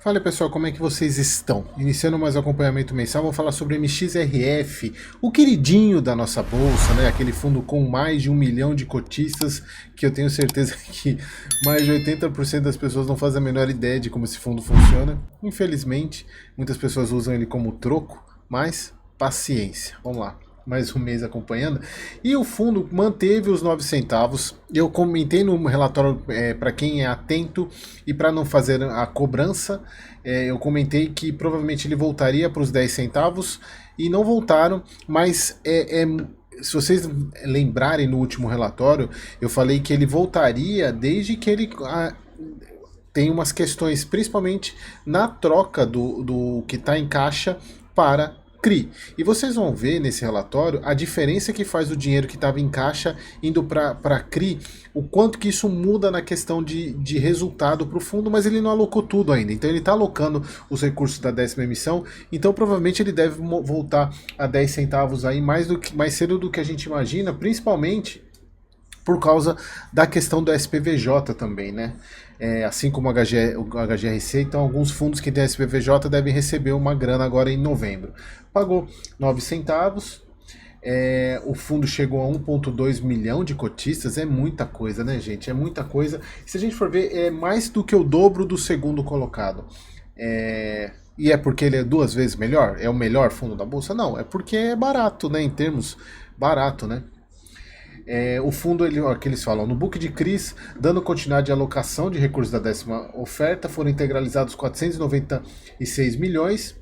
Fala pessoal, como é que vocês estão? Iniciando mais um acompanhamento mensal, vou falar sobre o MXRF, o queridinho da nossa bolsa, né? Aquele fundo com mais de 1 milhão de cotistas, que eu tenho certeza que mais de 80% das pessoas não fazem a menor ideia de como esse fundo funciona. Infelizmente, muitas pessoas usam ele como troco, mas paciência. Vamos lá. Mais um mês acompanhando, e o fundo manteve os 9 centavos. Eu comentei no relatório, para quem é atento e para não fazer a cobrança, eu comentei que provavelmente ele voltaria para os 10 centavos e não voltaram, mas se vocês lembrarem no último relatório, eu falei que ele voltaria desde que ele tem umas questões, principalmente na troca do que está em caixa para CRI. E vocês vão ver nesse relatório a diferença que faz o dinheiro que estava em caixa indo para CRI, o quanto que isso muda na questão de resultado para o fundo, mas ele não alocou tudo ainda. Então ele está alocando os recursos da 10ª emissão, então provavelmente ele deve voltar a 10 centavos aí mais cedo do que a gente imagina, principalmente por causa da questão do SPVJ também, né? Assim como o HGRC, então alguns fundos que têm SPVJ devem receber uma grana agora em novembro. Pagou 9 centavos, o fundo chegou a 1,2 milhão de cotistas, é muita coisa, né, gente? É muita coisa. Se a gente for ver, é mais do que o dobro do segundo colocado. E é porque ele é 2 vezes melhor? É o melhor fundo da bolsa? Não, é porque é barato, né? Em termos barato, né? O fundo, que eles falam, no book de CRIs, dando continuidade à alocação de recursos da 10ª oferta, foram integralizados 496 milhões.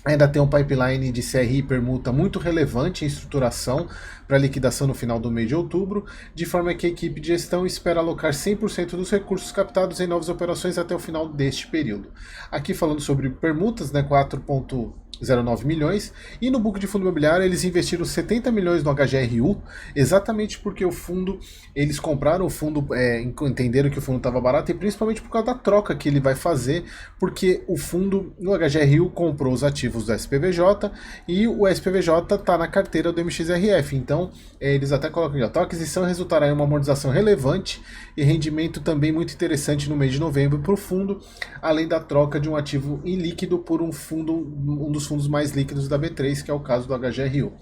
Ainda tem um pipeline de CRI e permuta muito relevante em estruturação para liquidação no final do mês de outubro, de forma que a equipe de gestão espera alocar 100% dos recursos captados em novas operações até o final deste período. Aqui falando sobre permutas, né, 4,09 milhões, e no book de fundo imobiliário eles investiram 70 milhões no HGRU, exatamente porque o fundo, eles compraram o fundo, entenderam que o fundo estava barato, e principalmente por causa da troca que ele vai fazer, porque o fundo, no HGRU, comprou os ativos do SPVJ, e o SPVJ está na carteira do MXRF, então eles até colocam aqui, a aquisição resultará em uma amortização relevante e rendimento também muito interessante no mês de novembro para o fundo, além da troca de um ativo ilíquido por um dos fundos mais líquidos da B3, que é o caso do HGRU.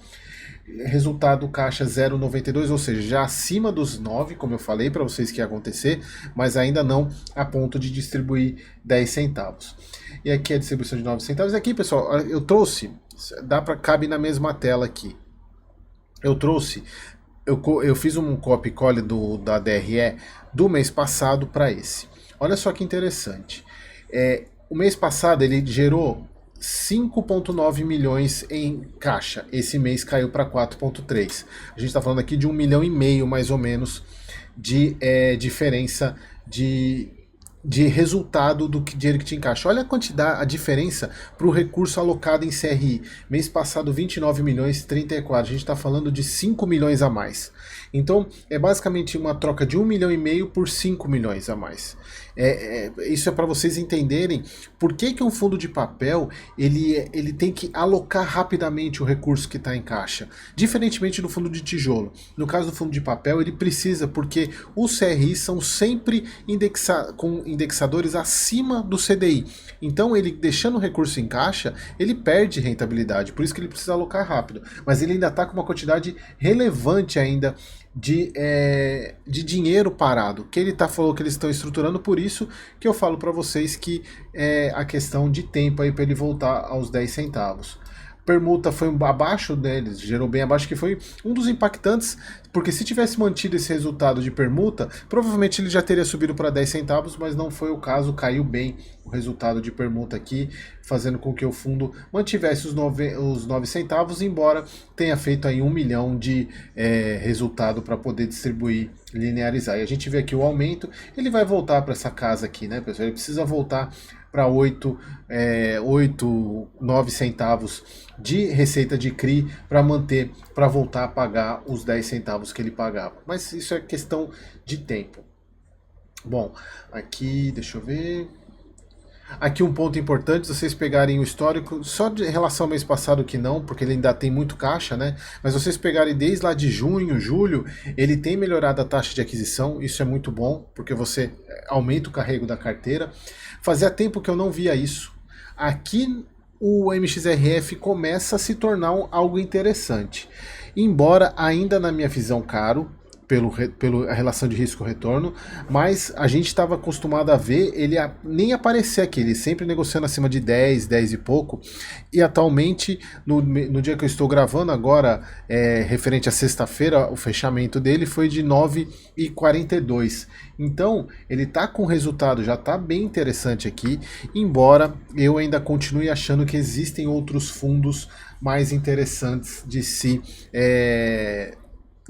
Resultado caixa 0,92, ou seja, já acima dos 9, como eu falei para vocês que ia acontecer, mas ainda não a ponto de distribuir 10 centavos. E aqui a distribuição de 9 centavos. Aqui, pessoal, eu trouxe, cabe na mesma tela aqui. Eu fiz um copy copy da DRE do mês passado para esse. Olha só que interessante. O mês passado ele gerou 5,9 milhões em caixa. Esse mês caiu para 4,3. A gente está falando aqui de 1,5 milhão mais ou menos de diferença de resultado do dinheiro que te encaixa. Olha a quantidade, a diferença para o recurso alocado em CRI. Mês passado 29 milhões, 34. A gente está falando de 5 milhões a mais. Então é basicamente uma troca de 1,5 milhão por 5 milhões a mais. Isso é para vocês entenderem por que um fundo de papel ele tem que alocar rapidamente o recurso que está em caixa, diferentemente do fundo de tijolo. No caso do fundo de papel, ele precisa, porque os CRIs são sempre com indexadores acima do CDI. Então, ele deixando o recurso em caixa, ele perde rentabilidade, por isso que ele precisa alocar rápido. Mas ele ainda está com uma quantidade relevante ainda de dinheiro parado, que ele falou que eles estão estruturando, por isso que eu falo para vocês que a questão de tempo aí para ele voltar aos 10 centavos. Permuta foi abaixo deles, gerou bem abaixo, que foi um dos impactantes, porque se tivesse mantido esse resultado de permuta, provavelmente ele já teria subido para 10 centavos, mas não foi o caso, caiu bem o resultado de permuta aqui, fazendo com que o fundo mantivesse os 9 centavos, embora tenha feito aí 1 milhão de resultado para poder distribuir, linearizar. E a gente vê aqui o aumento, ele vai voltar para essa casa aqui, né, pessoal? Ele precisa voltar para 8, 9 centavos de receita de CRI para voltar a pagar os 10 centavos que ele pagava. Mas isso é questão de tempo. Bom, aqui, deixa eu ver. Aqui um ponto importante, se vocês pegarem o histórico, só de relação ao mês passado que não, porque ele ainda tem muito caixa, né? Mas vocês pegarem desde lá de junho, julho, ele tem melhorado a taxa de aquisição, isso é muito bom, porque você aumenta o carrego da carteira. Fazia tempo que eu não via isso. Aqui o MXRF começa a se tornar algo interessante. Embora ainda na minha visão caro, pela relação de risco-retorno, mas a gente estava acostumado a ver ele nem aparecer aqui, ele sempre negociando acima de 10, 10 e pouco, e atualmente, no dia que eu estou gravando agora, referente à sexta-feira, o fechamento dele foi de 9,42. Então, ele está com resultado, já está bem interessante aqui, embora eu ainda continue achando que existem outros fundos mais interessantes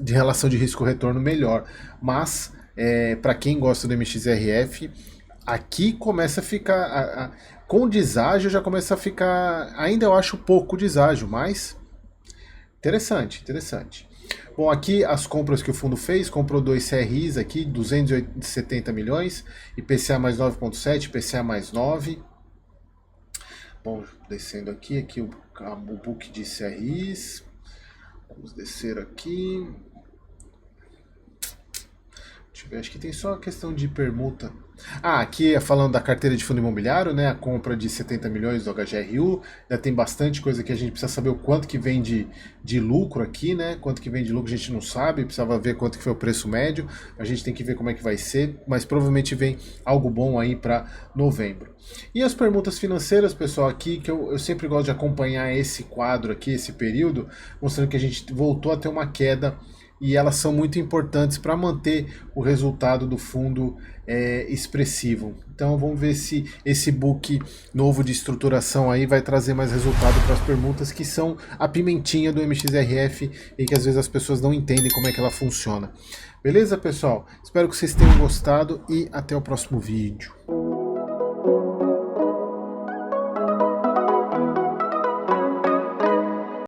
de relação de risco-retorno melhor. Mas, para quem gosta do MXRF, aqui começa a ficar... com deságio já começa a ficar... Ainda eu acho pouco deságio, mas... Interessante, interessante. Bom, aqui as compras que o fundo fez, comprou 2 CRIs aqui, 270 milhões, IPCA mais 9,7, IPCA mais 9. Bom, descendo aqui o book de CRIs. Vamos descer aqui. Deixa eu ver, acho que tem só a questão de permuta. Aqui falando da carteira de fundo imobiliário, né? A compra de 70 milhões do HGRU. Ainda tem bastante coisa que a gente precisa saber o quanto que vem de lucro aqui, né? Quanto que vem de lucro a gente não sabe, precisava ver quanto que foi o preço médio. A gente tem que ver como é que vai ser, mas provavelmente vem algo bom aí para novembro. E as permutas financeiras, pessoal, aqui que eu sempre gosto de acompanhar esse quadro aqui, esse período, mostrando que a gente voltou a ter uma queda e elas são muito importantes para manter o resultado do fundo expressivo. Então vamos ver se esse book novo de estruturação aí vai trazer mais resultado para as permutas, que são a pimentinha do MXRF e que às vezes as pessoas não entendem como é que ela funciona. Beleza, pessoal? Espero que vocês tenham gostado e até o próximo vídeo.